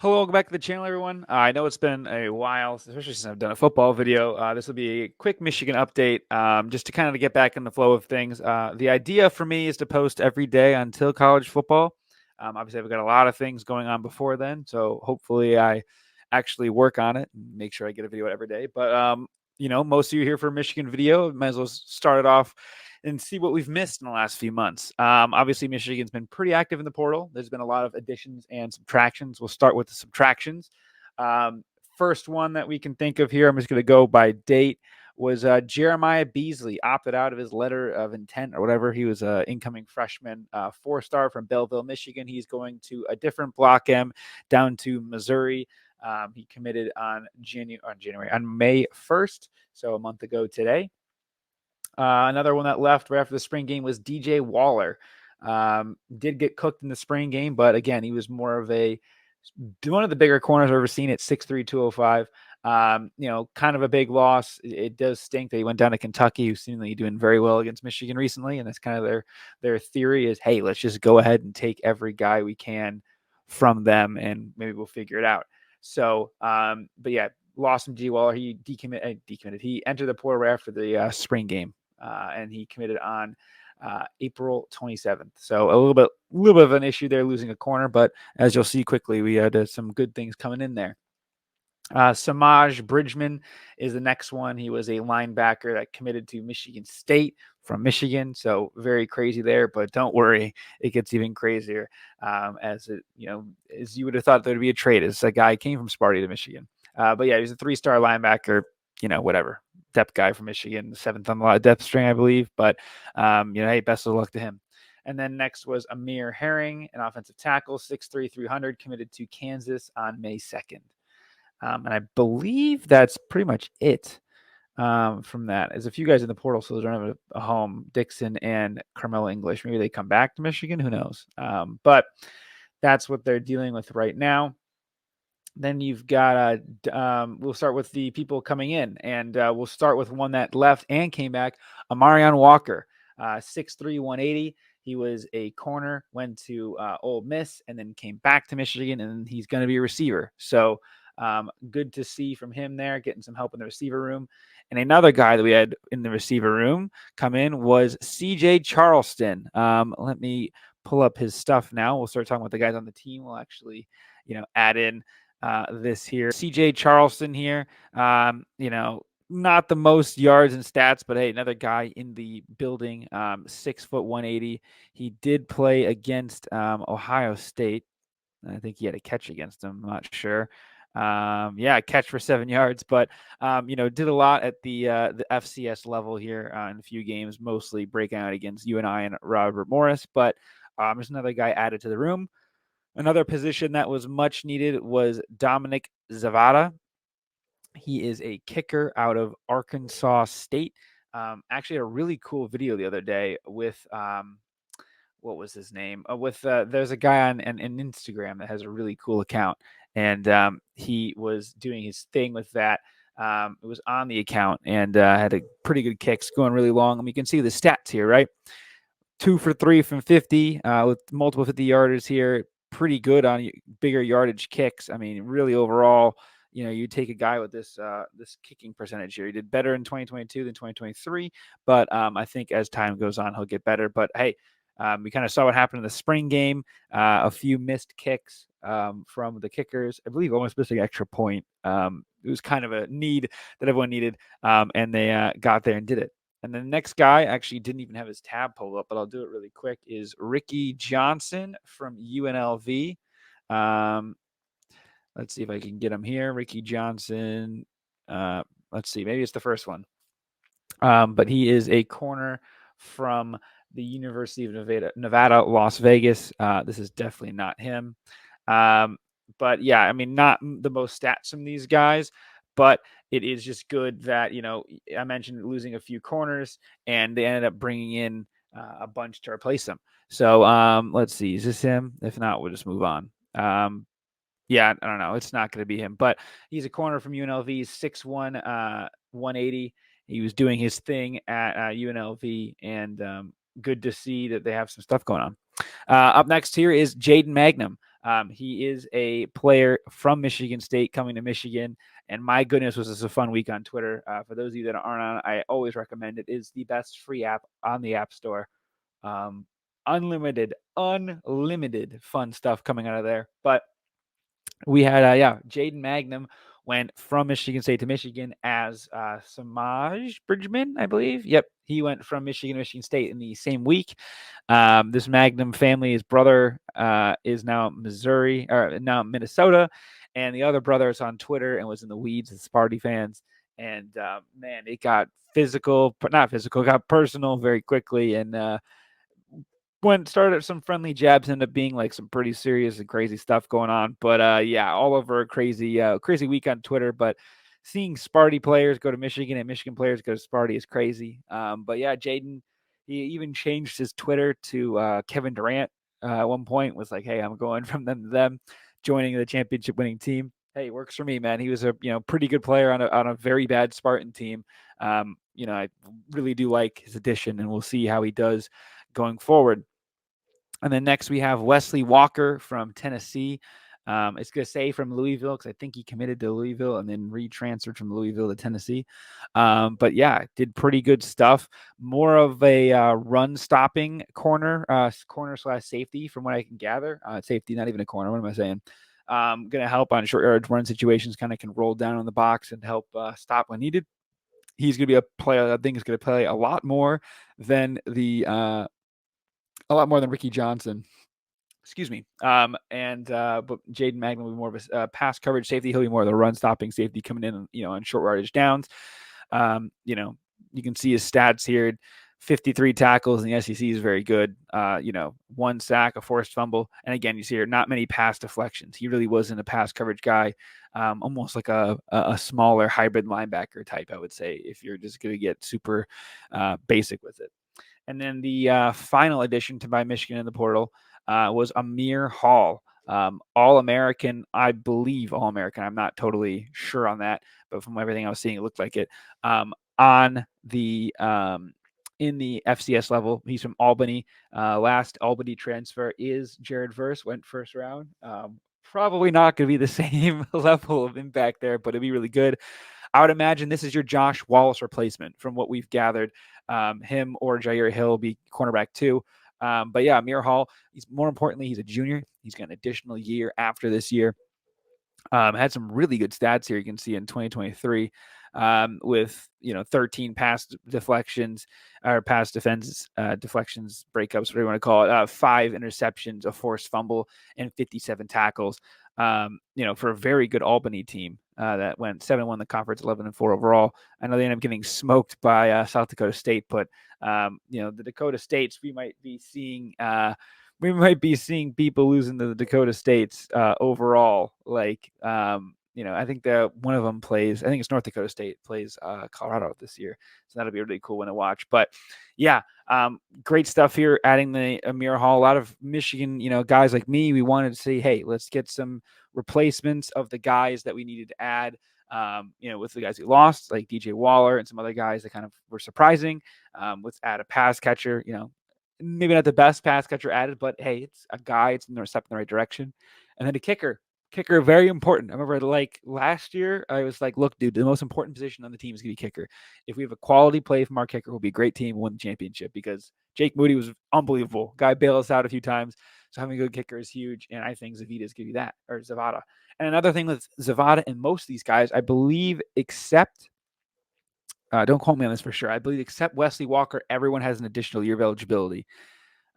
Hello, welcome back to the channel, everyone. I know it's been a while, especially since I've done a football video. This will be a quick Michigan update, just to kind of get back in the flow of things. The idea for me is to post every day until college football. Obviously, I've got a lot of things going on before then, so hopefully I actually work on it and make sure I get a video out every day. But most of you here for a Michigan video. Might as well start it off and see what we've missed in the last few months. Obviously, Michigan's been pretty active in the portal. There's been a lot of additions and subtractions. We'll start with the subtractions. Um, First one that we can think of here, I'm just going to go by date, was Jeremiah Beasley opted out of his letter of intent or whatever. He was an incoming freshman, 4-star from Belleville, Michigan. He's going to a different Block M down to Missouri. He committed on May 1st, so a month ago today. Another one that left right after the spring game was DJ Waller. Did get cooked in the spring game, but again, he was more of one of the bigger corners I've ever seen at 6'3", 205. Kind of a big loss. It does stink that he went down to Kentucky, who's seemingly doing very well against Michigan recently, and that's kind of their theory is, hey, let's just go ahead and take every guy we can from them, and maybe we'll figure it out. So, but yeah, lost him. DJ Waller. He decommitted. He entered the portal right after the spring game. And he committed on April 27th. So a little bit of an issue there, losing a corner, but as you'll see quickly, we had some good things coming in there. Samaj Bridgman is the next one. He was a linebacker that committed to Michigan State from Michigan, so very crazy there. But don't worry, it gets even crazier. As you would have thought there would be a trade. As a guy came from Sparty to Michigan, but yeah, he's a 3-star linebacker. Whatever, depth guy from Michigan, 7th on the depth string, I believe. But hey, best of luck to him. And then next was Amir Herring, an offensive tackle, 6'3", 300, committed to Kansas on May 2nd. And I believe that's pretty much it from that. There's a few guys in the portal, so they don't have a home. Dixon and Carmelo English. Maybe they come back to Michigan. Who knows? But that's what they're dealing with right now. Then you've got, we'll start with the people coming in, and we'll start with one that left and came back, Amarion Walker, 6'3", 180. He was a corner, went to Ole Miss, and then came back to Michigan, and he's going to be a receiver. So good to see from him there, getting some help in the receiver room. And another guy that we had in the receiver room come in was CJ Charleston. Let me pull up his stuff now. We'll start talking about the guys on the team. We'll actually, add in this here. CJ Charleston here, not the most yards and stats, but hey, another guy in the building, 6 foot 180. He did play against Ohio State. I think he had a catch against them. I'm not sure. Catch for 7 yards, but did a lot at the FCS level here in a few games, mostly breaking out against UNI and Robert Morris. But there's another guy added to the room. Another position that was much needed was Dominic Zavada. He is a kicker out of Arkansas State. Actually, a really cool video the other day with what was his name? There's a guy on Instagram that has a really cool account, and he was doing his thing with that. It was on the account and had a pretty good kicks going really long. I mean, you can see the stats here, right? 2 for 3 from 50 with multiple 50-yarders here. Pretty good on bigger yardage kicks. I mean, really overall, you take a guy with this kicking percentage here. He did better in 2022 than 2023, but I think as time goes on, he'll get better. But hey, we kind of saw what happened in the spring game. A few missed kicks from the kickers. I believe almost missing an extra point. It was kind of a need that everyone needed, and they got there and did it. And the next guy actually didn't even have his tab pulled up, but I'll do it really quick, is Ricky Johnson from UNLV. Let's see if I can get him here. Ricky Johnson. Let's see. Maybe it's the first one. But he is a corner from the University of Nevada, Las Vegas. This is definitely not him. But yeah, I mean, not the most stats from these guys, but it is just good that, I mentioned losing a few corners and they ended up bringing in a bunch to replace them. So let's see. Is this him? If not, we'll just move on. Yeah, I don't know. It's not going to be him, but he's a corner from UNLV, 6'1", 180. He was doing his thing at UNLV, and good to see that they have some stuff going on. Up next here is Jaden Magnum. He is a player from Michigan State coming to Michigan, and my goodness, was this a fun week on Twitter. For those of you that aren't on, I always recommend it. It is the best free app on the App Store. Um, unlimited fun stuff coming out of there. But we had Jaden Magnum went from Michigan State to Michigan as Samaj Bridgman, I believe. Yep, he went from Michigan to Michigan State in the same week. This Magnum family, his brother is now Missouri or now Minnesota, and the other brother is on Twitter and was in the weeds with Sparty fans. And man, it got physical, but not physical, it got personal very quickly. And when started some friendly jabs, ended up being like some pretty serious and crazy stuff going on. But yeah, all over a crazy week on Twitter. But seeing Sparty players go to Michigan and Michigan players go to Sparty is crazy. But yeah, Jaden, he even changed his Twitter to Kevin Durant at one point, was like, hey, I'm going from them to them, joining the championship winning team. Hey, it works for me, man. He was a pretty good player on a very bad Spartan team. I really do like his addition, and we'll see how he does going forward. And then next we have Wesley Walker from Tennessee. It's going to say from Louisville because I think he committed to Louisville and then retransferred from Louisville to Tennessee. But yeah, did pretty good stuff. More of a run stopping corner / safety from what I can gather. Safety, not even a corner. What am I saying? Going to help on short yardage run situations, kind of can roll down on the box and help stop when needed. He's going to be a player I think is going to play a lot more than Ricky Johnson. Excuse me. But Jaden Magnum will be more of a pass coverage safety. He'll be more of the run stopping safety coming in, on short yardage downs. You can see his stats here. 53 tackles in the SEC is very good. 1 sack, a forced fumble. And again, you see here, not many pass deflections. He really wasn't a pass coverage guy. Almost like a smaller hybrid linebacker type, I would say, if you're just going to get super basic with it. And then the final addition to my Michigan in the portal was Amir Hall. All-American, I believe All-American. I'm not totally sure on that, but from everything I was seeing, it looked like it. On the in the FCS level, he's from Albany. Last Albany transfer is Jared Verse, went first round. Probably not going to be the same level of impact there, but it'd be really good. I would imagine this is your Josh Wallace replacement from what we've gathered. Him or Jair Hill will be cornerback too. But yeah, Amir Hall, more importantly, he's a junior. He's got an additional year after this year. Had some really good stats here. You can see in 2023 with 13 pass deflections or pass deflections, breakups, whatever you want to call it. 5 interceptions, a forced fumble, and 57 tackles. For a very good Albany team that went 7-1 the conference, 11-4 overall. I know they ended up getting smoked by South Dakota State, but the Dakota States we might be seeing. We might be seeing people losing to the Dakota States overall. I think that one of them plays. I think it's North Dakota State plays Colorado this year, so that'll be a really cool one to watch. But yeah, great stuff here. Adding the Amir Hall, a lot of Michigan, guys like me. We wanted to say, hey, let's get some replacements of the guys that we needed to add. With the guys who lost, like DJ Waller and some other guys that kind of were surprising. Let's add a pass catcher. Maybe not the best pass catcher added, but hey, it's a guy. It's in the step in the right direction. And then a kicker. Kicker, very important. I remember like last year, I was like, look, dude, the most important position on the team is going to be kicker. If we have a quality play from our kicker, we'll be a great team and win the championship because Jake Moody was unbelievable. Guy bailed us out a few times. So having a good kicker is huge. And I think Zavita's give you that, or Zavada. And another thing with Zavada and most of these guys, I believe, except don't quote me on this for sure. I believe except Wesley Walker, everyone has an additional year of eligibility.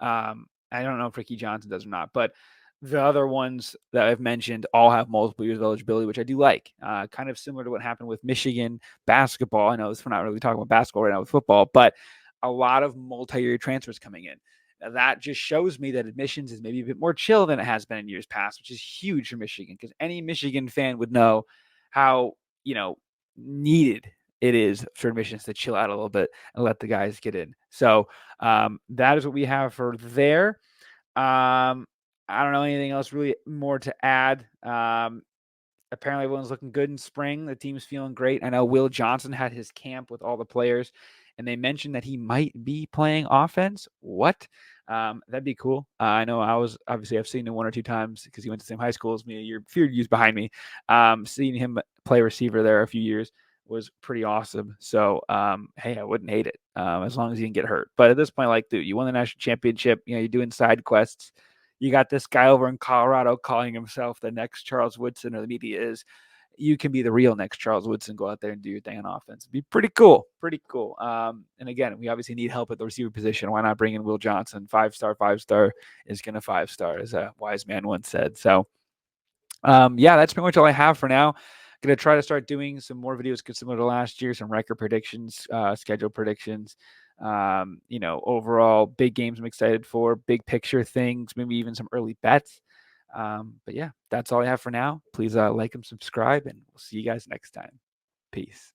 I don't know if Ricky Johnson does or not, but the other ones that I've mentioned all have multiple years of eligibility, which I do like. Kind of similar to what happened with Michigan basketball. I know we're not really talking about basketball right now with football, but a lot of multi-year transfers coming in. Now, that just shows me that admissions is maybe a bit more chill than it has been in years past, which is huge for Michigan because any Michigan fan would know how, needed it is for admissions to chill out a little bit and let the guys get in. So that is what we have for there. I don't know anything else really more to add. Apparently everyone's looking good in spring. The team's feeling great. I know Will Johnson had his camp with all the players, and they mentioned that he might be playing offense. What? That'd be cool. I know I've seen him one or two times because he went to the same high school as me. A few years behind me. Seeing him play receiver there a few years was pretty awesome. So, hey, I wouldn't hate it as long as he didn't get hurt. But at this point, like, dude, you won the national championship. You're doing side quests. You got this guy over in Colorado calling himself the next Charles Woodson, or the media is. You can be the real next Charles Woodson. Go out there and do your thing on offense. It'd be pretty cool. Pretty cool. And again, we obviously need help at the receiver position. Why not bring in Will Johnson? 5-star is going to 5-star, as a wise man once said. So, yeah, that's pretty much all I have for now. Going to try to start doing some more videos similar to last year, some record predictions, schedule predictions, overall big games I'm excited for, big picture things, maybe even some early bets. But yeah, that's all I have for now. Please like and subscribe, and we'll see you guys next time. Peace.